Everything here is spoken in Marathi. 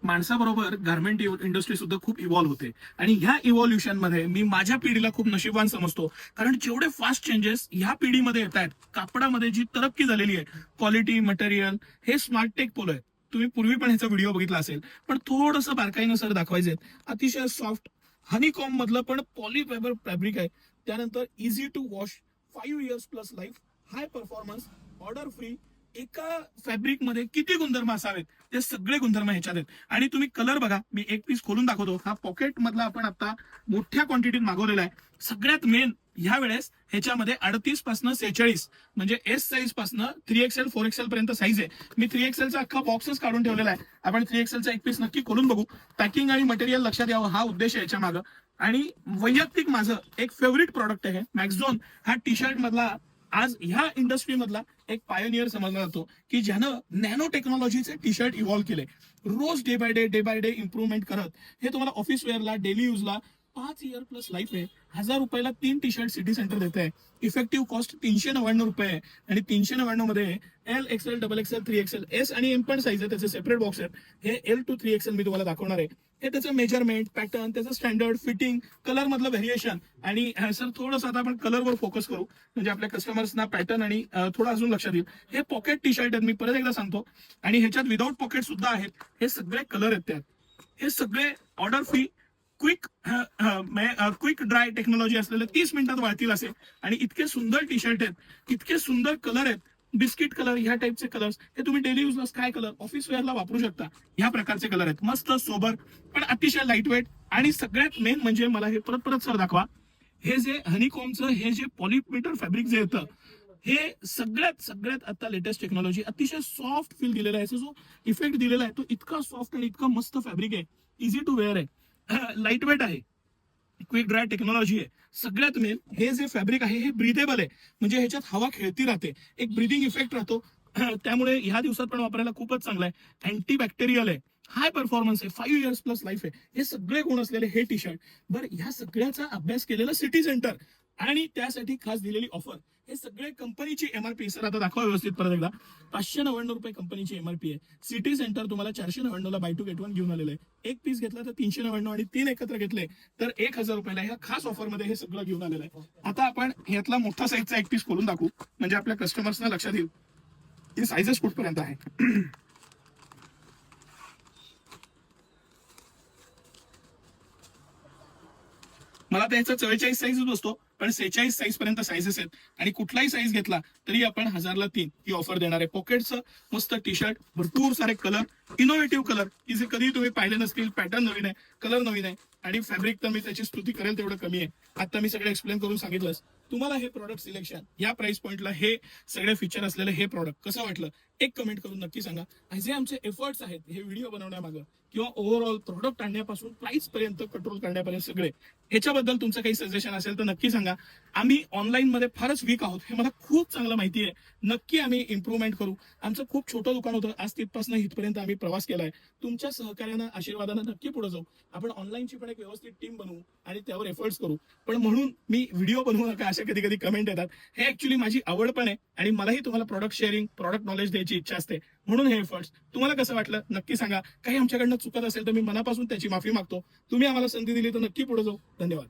माणसाबरोबर गारमेंट इंडस्ट्री सुद्धा खूप इव्हॉल्व्ह होते आणि ह्या इव्हॉल्युशन मध्ये मी माझ्या पिढीला खूप नशीबवान समजतो. कारण जेवढे फास्ट चेंजेस ह्या पिढीमध्ये येत आहेत, कापडामध्ये जी तरक्की झालेली आहे, क्वालिटी मटेरियल, हे स्मार्ट टेक पोलो आहे. तुम्ही पूर्वी पण ह्याचा व्हिडिओ बघितला असेल, पण थोडंसं बारकाईनं सर दाखवायचे. अतिशय सॉफ्ट हनीकॉम मधलं पण पॉलीफायबर फॅब्रिक आहे. त्यानंतर easy to wash, 5 years plus life, high performance, order free. एका फॅब्रिक मध्ये किती गुणधर्म असावेत, ते सगळे गुणधर्म ह्याच्यात आहेत. आणि तुम्ही कलर बघा, मी एक पीस खोलून दाखवतो. हा पॉकेट मधला आपण आता मोठ्या क्वांटिटीत मागवलेला आहे. सगळ्यात मेन ह्या वेळेस ह्याच्यामध्ये 38 पासून 46 म्हणजे एस साईज पासून 3XL 4XL पर्यंत साईज आहे. मी 3XLचा अख्खा बॉक्सच काढून ठेवलेला आहे. आपण 3XLचा एक पीस नक्की खोलून बघू. पॅकिंग आणि मटेरियल लक्षात यावं, हा उद्देश आहे याच्या मागं. आणि वैयक्तिक माझं एक फेवरेट प्रॉडक्ट आहे मॅक्झोन. हा टी शर्ट मधला आज ह्या इंडस्ट्री मधला एक पायोनियर समजला जातो, की ज्यानं नॅनो टेक्नॉलॉजीचे टी शर्ट इव्हॉल्व्ह केले. रोज डे बाय डे इम्प्रूव्हमेंट करत हे तुम्हाला ऑफिस वेअरला, डेली युजला 5 इयर प्लस लाईफ आहे. 1000 रुपयाला 3 टी शर्ट सिटी सेंटर देत आहे. इफेक्टिव्ह कॉस्ट 399 रुपये आहे. आणि 399 मध्ये LXL, XXL, 3XL, S आणि M पण साईज आहे. त्याचे सेपरेट बॉक्स आहेत. हे L to 3XL मी तुम्हाला दाखवणार आहे. हे त्याचं मेजरमेंट, पॅटर्न, त्याचं स्टँडर्ड, फिटिंग, कलर मधलं व्हेरिएशन. आणि सर थोडंसं आता आपण कलरवर फोकस करू, म्हणजे आपल्या कस्टमर्सना पॅटर्न आणि थोडं अजून लक्षात येईल. हे पॉकेट टी शर्ट आहेत, मी परत एकदा सांगतो. आणि ह्याच्यात विदाऊट पॉकेट सुद्धा आहेत. हे सगळे कलर आहेत त्यात. हे सगळे order free, quick dry technology असलेले 30 मिनिटात वाळतील असे. आणि इतके सुंदर टी शर्ट आहेत, इतके सुंदर कलर आहेत. बिस्किट कलर, ह्या टाईपचे कलर्स हे तुम्ही डेली युजला स्काय कलर, ऑफिस वेअरला वापरू शकता. ह्या प्रकारचे कलर आहेत. मस्त सोबर पण अतिशय लाईट वेट. आणि सगळ्यात मेन म्हणजे मला हे परत सर दाखवा. हे जे हनीकॉमचं हे जे पॉलिमीटर फॅब्रिक जे येतं, हे सगळ्यात आता लेटेस्ट टेक्नॉलॉजी, अतिशय सॉफ्ट फील दिलेला आहे. जो इफेक्ट दिलेला आहे तो इतका सॉफ्ट आणि इतका मस्त फॅब्रिक आहे. इझी टू वेअर आहे, लाईट वेट आहे, क्विक ड्राय टेक्नॉलॉजी आहे. सगळ्यात मेन हे जे फॅब्रिक आहे हे ब्रिदेबल आहे. म्हणजे ह्याच्यात हवा खेळती राहते, एक ब्रिदिंग इफेक्ट राहतो. त्यामुळे ह्या दिवसात पण वापरायला खूपच चांगला आहे. अँटी बॅक्टेरियल आहे, हाय परफॉर्मन्स आहे, 5 इयर्स प्लस लाईफ आहे. हे सगळे गुण असलेले हे टी शर्ट. बरं, ह्या सगळ्याचा अभ्यास केलेला सिटी सेंटर आणि त्यासाठी खास दिलेली ऑफर. हे सगळे कंपनीची एमआरपी सर आता दाखवा व्यवस्थित परत एकदा. 599 रुपये कंपनीची एमआरपी आहे. सिटी सेंटर तुम्हाला 499 ला बाय टू गेट वन घेऊन आलेलं आहे. एक पीस घेतला तर 399 आणि 3 एकत्र घेतले तर 1000 रुपयाला ह्या खास ऑफर मध्ये हे सगळं घेऊन आलेलं आहे. आता आपण ह्यातला मोठा साईजचा एक पीस खोलून दाखवू, म्हणजे आपल्या कस्टमर्सना लक्षात येईल हे साईजेस कुठपर्यंत आहे. मला तर याचा 44 साईजच बसतो, पण 46 साईज पर्यंत साईजेस आहेत. आणि कुठलाही साईज घेतला तरी आपण 1000ला 3 ही ऑफर देणार आहे. पॉकेटचं मस्त टी शर्ट, भरपूर सारे कलर, इनोव्हेटिव्ह कलर की जे कधी तुम्ही पाहिले नसतील. पॅटर्न नवीन आहे, कलर नवीन आहे. आणि फॅब्रिक तर मी त्याची स्तुती करेल तेवढं कमी आहे. आता मी सगळं एक्सप्लेन करून सांगितलंच. तुम्हाला हे प्रॉडक्ट सिलेक्शन, या प्राइस पॉइंटला हे सगळे फीचर असलेलं हे प्रॉडक्ट कसं वाटलं, एक कमेंट करून नक्की सांगा. आणि जे आमचे एफर्ट्स आहेत हे व्हिडिओ बनवण्यामागं किंवा ओव्हरऑल प्रॉडक्ट आणण्यापासून प्राइस पर्यंत कंट्रोल करण्यापर्यंत सगळे, ह्याच्याबद्दल तुमचं काही सजेशन असेल तर नक्की सांगा. आम्ही ऑनलाईन मध्ये फारच वीक आहोत हे मला खूप चांगलं माहिती आहे. नक्की आम्ही इम्प्रूव्हमेंट करू. आमचं खूप छोटं दुकान होतं, आज तिथपासून इथपर्यंत आम्ही प्रवास केलाय. तुमच्या सहकार्यानं, आशीर्वादानं नक्की पुढे जाऊ. आपण ऑनलाईनची पण एक व्यवस्थित टीम बनवू आणि त्यावर एफर्ट्स करू. पण म्हणून मी व्हिडिओ बनवू नका अशा कधी कधी कमेंट येतात. हे ऍक्च्युली माझी आवड पण आहे आणि मलाही तुम्हाला प्रॉडक्ट शेअरिंग, प्रॉडक्ट नॉलेज द्यायची इच्छा असते. म्हणून हे एफर्ट्स. तुम्हाला कसं वाटलं नक्की सांगा. काही आमच्याकडनं चुकत असेल तर मी मनापासून त्याची माफी मागतो. तुम्ही आम्हाला संधी दिली तर नक्की पुढे जाऊ. धन्यवाद.